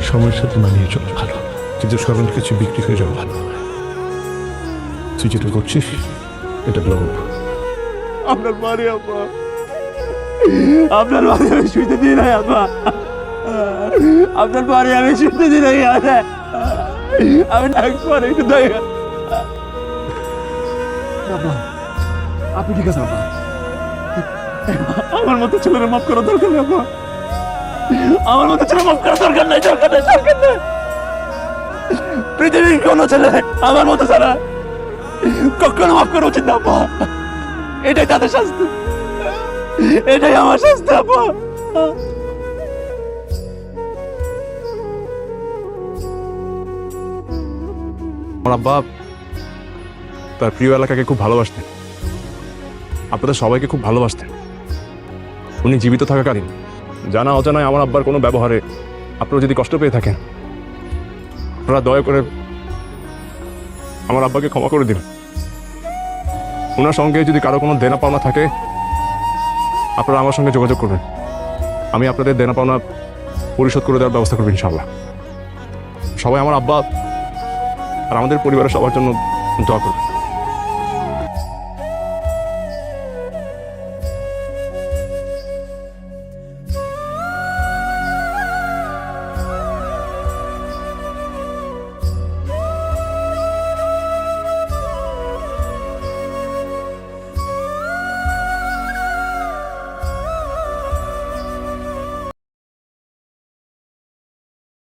সময়ের সাথে মানিয়ে চলা ভালো, কিন্তু সবার কাছে বিক্রি হয়ে যাওয়া ভালো নয়। তুই যেটা করছিস এটা লোভ। আপনার বাড়ি আব্বা, আপনার বাড়ি আমি শুইতে দিই নাই আব্বা, আপনার বাড়ি আমি শুইতে দিই নাই। আমি একবার একটু দেখা। আব্বা আপনি ঠিক আছে আব্বা, আমার মতো ছেলেরা মাফ করা দরকার নেই আব্বা, আমার মতো ছেলে মাফ করা দরকার নাই, দরকার নেই, দরকার নেই। পৃথিবীর কোনো ছেলে আমার মতো ছাড়া কখনো মাফ করা উচিত না আব্বা। এটাই তাদের শাস্তি, এটাই আমার শাস্তি আব্বা। আমার আব্বা তার প্রিয় এলাকাকে খুব ভালোবাসতেন, আপনাদের সবাইকে খুব ভালোবাসতেন। উনি জীবিত থাকাকালীন জানা অজানায় আমার আব্বার কোনো ব্যবহারে আপনারা যদি কষ্ট পেয়ে থাকেন, আপনারা দয়া করে আমার আব্বাকে ক্ষমা করে দিন। ওনার সঙ্গে যদি কারো কোনো দেনা পাওনা থাকে আপনারা আমার সঙ্গে যোগাযোগ করবেন, আমি আপনাদের দেনা পাওনা পরিশোধ করে দেওয়ার ব্যবস্থা করবো ইনশাআল্লাহ। সবাই আমার আব্বা আর আমাদের পরিবারের সবার জন্য দোয়া করবেন।